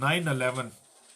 9/11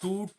2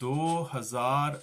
2000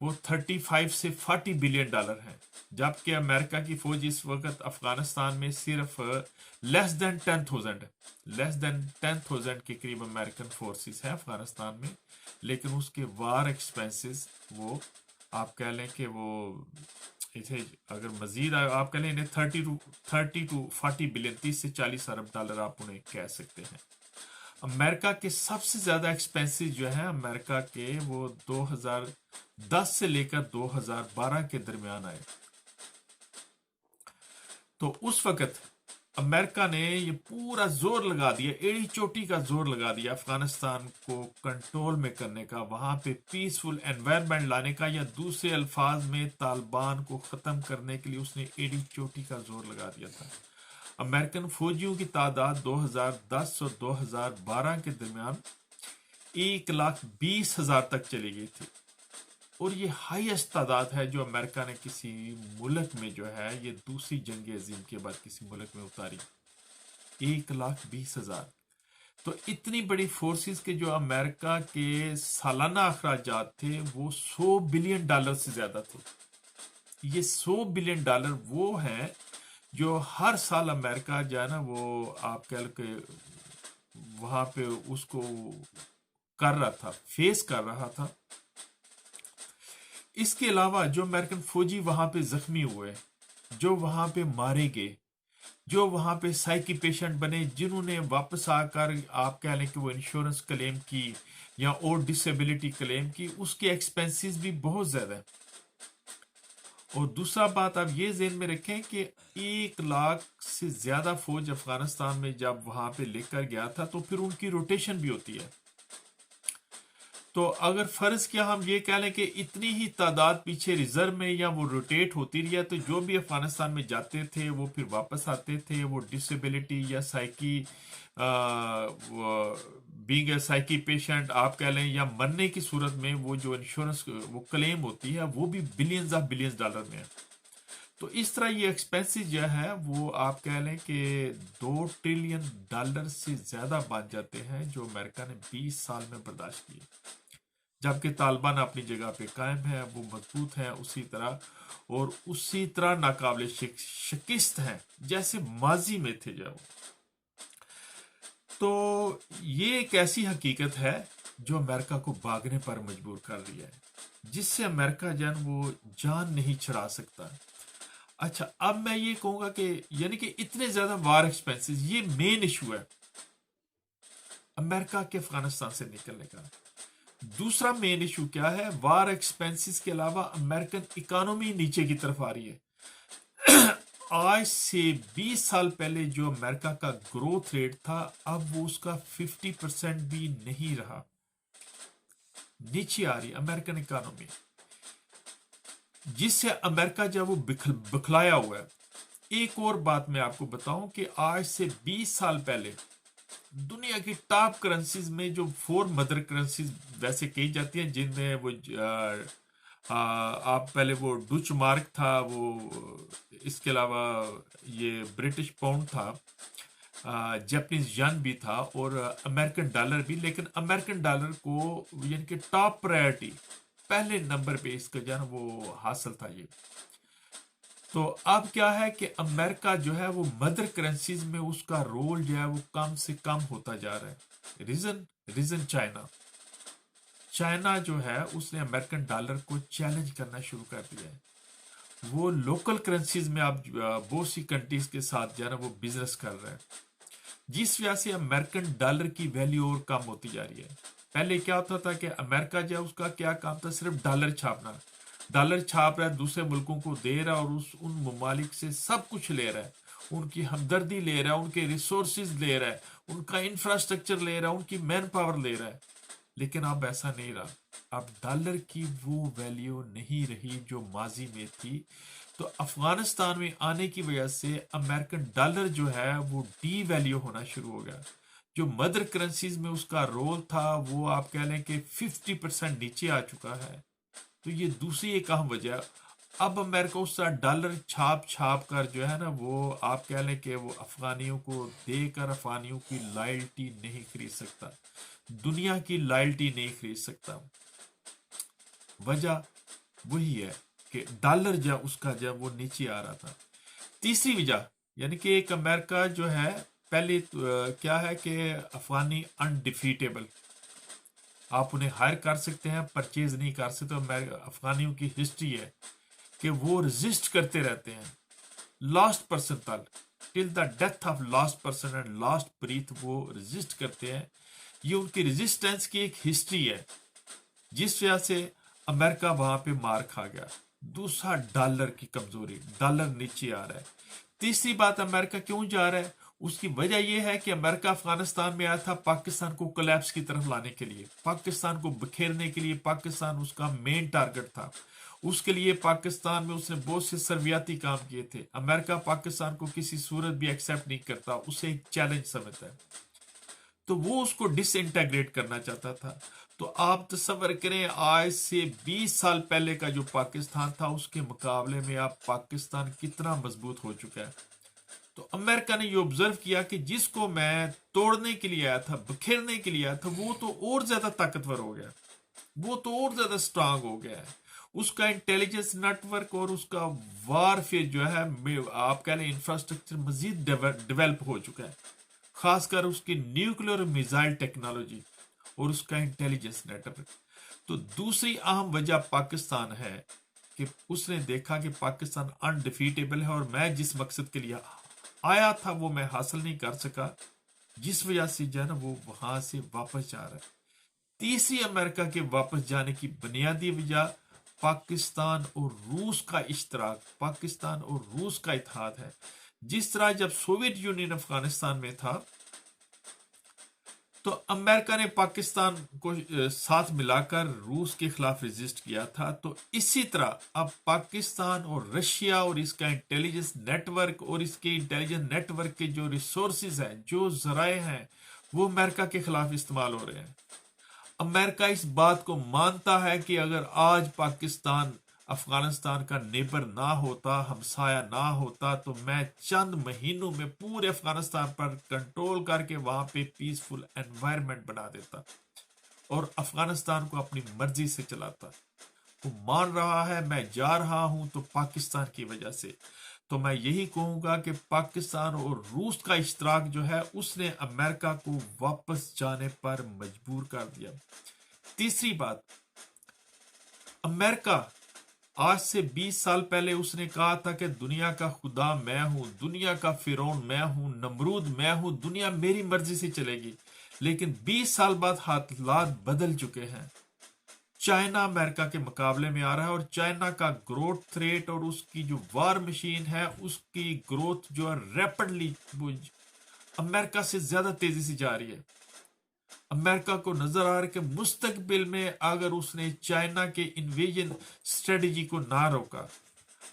وہ 35 سے 40 billion dollar ہیں، جبکہ امریکہ کی فوج اس وقت افغانستان میں صرف لیس دین 10,000 کے قریب امریکن فورسز ہیں افغانستان میں، لیکن اس کے وار ایکسپینسز وہ آپ کہہ لیں کہ وہ اسے اگر مزید آپ کہہ لیں انہیں 30 ٹو 40 بلین 30 سے 40 ارب ڈالر آپ انہیں کہہ سکتے ہیں۔ امریکہ کے سب سے زیادہ ایکسپینسز جو ہیں امریکہ کے وہ 2010 سے لے کر 2012 کے درمیان آئے، تو اس وقت امریکہ نے یہ پورا زور لگا دیا، ایڑی چوٹی کا زور لگا دیا افغانستان کو کنٹرول میں کرنے کا، وہاں پہ پیسفل انوائرمنٹ لانے کا، یا دوسرے الفاظ میں طالبان کو ختم کرنے کے لیے اس نے ایڑی چوٹی کا زور لگا دیا تھا۔ امریکن فوجیوں کی تعداد 2010 اور 2012 کے درمیان 1,20,000 تک چلی گئی تھی، اور یہ ہائیسٹ تعداد ہے جو امریکہ نے کسی ملک میں جو ہے یہ دوسری جنگ عظیم کے بعد کسی ملک میں اتاری، 1,20,000۔ تو اتنی بڑی فورسز کے جو امریکہ کے سالانہ اخراجات تھے وہ 100 بلین ڈالر سے زیادہ تھے۔ یہ 100 بلین ڈالر وہ ہیں جو ہر سال امریکہ جو ہے نا وہ آپ کہہ لو کہ وہاں پہ اس کو کر رہا تھا، فیس کر رہا تھا۔ اس کے علاوہ جو امریکن فوجی وہاں پہ زخمی ہوئے، جو وہاں پہ مارے گئے، جو وہاں پہ سائیکی پیشنٹ بنے، جنہوں نے واپس آ کر آپ کہہ لیں کہ وہ انشورنس کلیم کی یا اور ڈسیبلٹی کلیم کی، اس کے ایکسپینسز بھی بہت زیادہ ہیں۔ اور دوسرا بات آپ یہ ذہن میں رکھیں کہ 1,00,000 سے زیادہ فوج افغانستان میں جب وہاں پہ لے کر گیا تھا تو پھر ان کی روٹیشن بھی ہوتی ہے، تو اگر فرض کیا ہم یہ کہہ لیں کہ اتنی ہی تعداد پیچھے ریزرو میں یا وہ روٹیٹ ہوتی رہی ہے، تو جو بھی افغانستان میں جاتے تھے وہ پھر واپس آتے تھے، وہ ڈسیبلٹی یا psyche being a psyche patient آپ کہہ لیں یا مرنے کی صورت میں وہ جو انشورنس وہ کلیم ہوتی ہے وہ بھی بلینز آف بلینز ڈالر میں ہے۔ تو اس طرح یہ ایکسپینسز جو ہے وہ آپ کہہ لیں کہ 2 ٹریلین ڈالر سے زیادہ بن جاتے ہیں جو امریکہ نے 20 سال میں برداشت کیے، جبکہ طالبان اپنی جگہ پہ قائم ہے، وہ مضبوط ہیں اسی طرح، اور اسی طرح ناقابل شکست ہیں جیسے ماضی میں تھے جو۔ تو یہ ایک ایسی حقیقت ہے جو امریکہ کو بھاگنے پر مجبور کر رہی ہے، جس سے امریکہ وہ جان نہیں چھڑا سکتا۔ اچھا، اب میں یہ کہوں گا کہ یعنی کہ اتنے زیادہ وار ایکسپینسز یہ مین ایشو ہے امریکہ کے افغانستان سے نکلنے کا۔ دوسرا مین ایشو کیا ہے؟ وار ایکسپینسز کے علاوہ امریکن اکانومی نیچے کی طرف آ رہی ہے۔ آج سے 20 سال پہلے جو امریکہ کا گروتھ ریٹ تھا اب وہ اس کا 50% بھی نہیں رہا، نیچے آ رہی امریکن اکانومی، جس سے امریکہ وہ بکھلایا ہوا ہے۔ ایک اور بات میں آپ کو بتاؤں کہ آج سے 20 سال پہلے دنیا کی ٹاپ کرنسیز میں جو 4 مدر کرنسیز ویسے کہی جاتی ہیں، جن میں وہ آپ پہلے وہ ڈچ مارک تھا، وہ اس کے علاوہ یہ برٹش پاؤنڈ تھا، جیپنیز ین بھی تھا، اور امریکن ڈالر بھی، لیکن امریکن ڈالر کو یعنی کہ ٹاپ پرائرٹی پہلے نمبر پہ اس کا وہ حاصل تھا یہ۔ تو اب کیا ہے کہ امریکہ جو ہے وہ مدر کرنسیز میں اس کا رول جو ہے وہ کم سے کم ہوتا جا رہا ہے۔ ریزن چائنا جو ہے اس نے امریکن ڈالر کو چیلنج کرنا شروع کر دیا ہے، وہ لوکل کرنسیز میں اب بہت سی کنٹریز کے ساتھ وہ بزنس کر رہا ہے، جس وجہ سے امریکن ڈالر کی ویلیو اور کم ہوتی جا رہی ہے۔ پہلے کیا ہوتا تھا کہ امریکہ اس کا کیا کام تھا؟ صرف ڈالر چھاپنا، ڈالر چھاپ رہا ہے، دوسرے ملکوں کو دے رہا ہے، اور ان ممالک سے سب کچھ لے رہا ہے، ان کی ہمدردی لے رہا ہے، ان کے ریسورسز لے رہا ہے، ان کا انفراسٹرکچر لے رہا ہے، ان کی مین پاور لے رہا ہے۔ لیکن اب ایسا نہیں رہا، اب ڈالر کی وہ ویلیو نہیں رہی جو ماضی میں تھی۔ تو افغانستان میں آنے کی وجہ سے امریکن ڈالر جو ہے وہ ڈی ویلیو ہونا شروع ہو گیا، جو مدر کرنسیز میں اس کا رول تھا وہ آپ کہہ لیں کہ 50% نیچے آ چکا ہے۔ تو یہ دوسری ایک اہم وجہ، اب امریکہ اس طرح ڈالر چھاپ کر جو ہے نا وہ آپ کہہ لیں کہ وہ افغانیوں کو دے کر افغانیوں کی لائلٹی نہیں خرید سکتا، دنیا کی لائلٹی نہیں خرید سکتا۔ وجہ وہی ہے کہ ڈالر جب اس کا جب وہ نیچے آ رہا تھا. تیسری وجہ یعنی کہ ایک امریکہ جو ہے پہلے کیا ہے کہ افغانی انڈیفیٹیبل، آپ انہیں ہائر کر سکتے ہیں، پرچیز نہیں کر سکتے. افغانیوں کی ہسٹری ہے کہ وہ رزسٹ کرتے رہتے ہیں لاسٹ پرسن تک، till the death of last person and last breath وہ رزسٹ کرتے ہیں. یہ ان کی رزسٹنس کی ایک ہسٹری ہے جس وجہ سے امریکہ وہاں پہ مار کھا گیا. دوسرا ڈالر کی کمزوری، ڈالر نیچے آ رہا ہے. تیسری بات امریکہ کیوں جا رہا ہے، اس کی وجہ یہ ہے کہ امریکہ افغانستان میں آیا تھا پاکستان کو کولیپس کی طرف لانے کے لیے، پاکستان کو بکھیرنے کے لیے. پاکستان اس کا مین ٹارگٹ تھا. اس کے لیے پاکستان میں اس نے بہت سے سرویاتی کام کیے تھے. امریکہ پاکستان کو کسی صورت بھی ایکسیپٹ نہیں کرتا، اسے ایک چیلنج سمجھتا ہے، تو وہ اس کو ڈس انٹیگریٹ کرنا چاہتا تھا. تو آپ تصور کریں آج سے 20 سال پہلے کا جو پاکستان تھا اس کے مقابلے میں اب پاکستان کتنا مضبوط ہو چکا ہے. تو امریکہ نے یہ آبزرو کیا کہ جس کو میں توڑنے کے لیے آیا تھا، بکھیرنے کے لیے آیا تھا، وہ تو اور زیادہ طاقتور ہو گیا، وہ تو اور زیادہ سٹرانگ ہو گیا ہے. اس کا انٹیلیجنس نیٹ ورک اور اس کا وارفیئر جو ہے آپ کہہ لیں انفراسٹرکچر مزید ڈیولپ ہو چکا ہے، خاص کر اس کی نیوکلیر میزائل ٹیکنالوجی اور اس کا انٹیلیجنس نیٹ ورک. تو دوسری اہم وجہ پاکستان ہے کہ اس نے دیکھا کہ پاکستان انڈیفیٹیبل ہے اور میں جس مقصد کے لیے آیا تھا وہ میں حاصل نہیں کر سکا، جس وجہ سے جو ہے نا وہ وہاں سے واپس جا رہا ہے. تیسری امریکہ کے واپس جانے کی بنیادی وجہ پاکستان اور روس کا اشتراک، پاکستان اور روس کا اتحاد ہے. جس طرح جب سوویت یونین افغانستان میں تھا تو امریکہ نے پاکستان کو ساتھ ملا کر روس کے خلاف ریزسٹ کیا تھا، تو اسی طرح اب پاکستان اور رشیا اور اس کا انٹیلیجنس نیٹ ورک اور اس کے انٹیلیجنس نیٹ ورک کے جو ریسورسز ہیں، جو ذرائع ہیں، وہ امریکہ کے خلاف استعمال ہو رہے ہیں. امریکہ اس بات کو مانتا ہے کہ اگر آج پاکستان افغانستان کا نیبر نہ ہوتا، ہمسایہ نہ ہوتا، تو میں چند مہینوں میں پورے افغانستان پر کنٹرول کر کے وہاں پہ پیسفل انوائرمنٹ بنا دیتا اور افغانستان کو اپنی مرضی سے چلاتا. وہ مان رہا ہے میں جا رہا ہوں تو پاکستان کی وجہ سے. تو میں یہی کہوں گا کہ پاکستان اور روس کا اشتراک جو ہے اس نے امریکہ کو واپس جانے پر مجبور کر دیا. تیسری بات، امریکہ آج سے 20 سال پہلے اس نے کہا تھا کہ دنیا کا خدا میں ہوں، دنیا کا فرعون میں ہوں، نمرود میں ہوں، دنیا میری مرضی سے چلے گی. لیکن 20 سال بعد حالات بدل چکے ہیں. چائنا امریکہ کے مقابلے میں آ رہا ہے اور چائنا کا گروتھ ریٹ اور اس کی جو وار مشین ہے اس کی گروتھ جو ہے ریپڈلی امریکہ سے زیادہ تیزی سے جا رہی ہے. امریکہ کو نظر آ رہا ہے کہ مستقبل میں اگر اس نے چائنا کے انویژن اسٹریٹجی کو نہ روکا،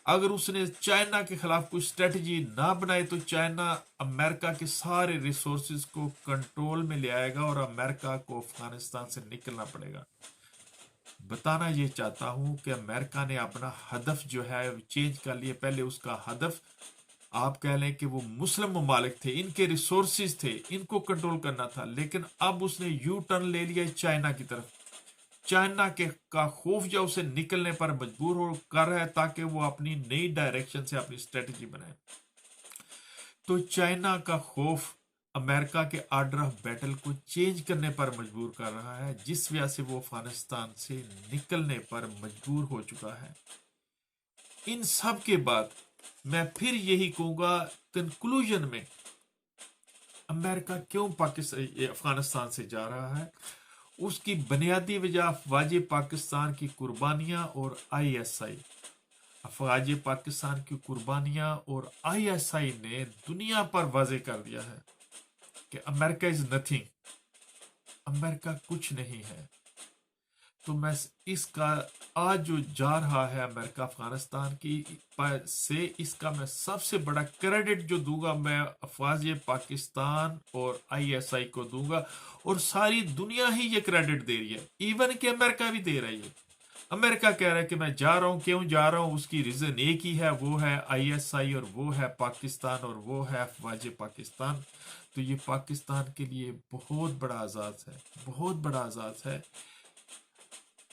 اگر اس نے چائنا کے خلاف کوئی اسٹریٹجی نہ بنائی، تو چائنا امریکہ کے سارے ریسورسز کو کنٹرول میں لے آئے گا اور امریکہ کو افغانستان سے نکلنا پڑے گا. بتانا یہ چاہتا ہوں کہ امریکہ نے اپنا ہدف جو ہے چینج کر لیا. پہلے اس کا ہدف آپ کہہ لیں کہ وہ مسلم ممالک تھے، ان کے ریسورسز تھے، ان کو کنٹرول کرنا تھا، لیکن اب اس نے یو ٹرن لے لیا چائنا کی طرف. چائنا کا خوف جو اسے نکلنے پر مجبور ہو کر رہا ہے تاکہ وہ اپنی نئی ڈائریکشن سے اپنی اسٹریٹجی بنائے. تو چائنا کا خوف امریکہ کے آرڈر آف بیٹل کو چینج کرنے پر مجبور کر رہا ہے، جس وجہ سے وہ افغانستان سے نکلنے پر مجبور ہو چکا ہے. ان سب کے بعد میں پھر یہی کہوں گا کنکلوژن میں، امریکہ کیوں افغانستان سے جا رہا ہے، اس کی بنیادی وجہ افواج پاکستان کی قربانیاں اور آئی ایس آئی. افواج پاکستان کی قربانیاں اور آئی ایس آئی نے دنیا پر واضح کر دیا ہے کہ امریکہ از نتھنگ، امریکہ کچھ نہیں ہے. تو میں اس کا آج جو جا رہا ہے امریکہ افغانستان کی سے، اس کا میں سب سے بڑا کریڈٹ جو دوں گا میں افواج پاکستان اور آئی ایس آئی کو دوں گا، اور ساری دنیا ہی یہ کریڈٹ دے رہی ہے، ایون کہ امریکہ بھی دے رہی ہے. امریکہ کہہ رہا ہے کہ میں جا رہا ہوں، کیوں جا رہا ہوں، اس کی ریزن ایک ہی ہے، وہ ہے آئی ایس آئی اور وہ ہے پاکستان اور وہ ہے افواج پاکستان. تو یہ پاکستان کے لیے بہت بڑا اعزاز ہے، بہت بڑا اعزاز ہے.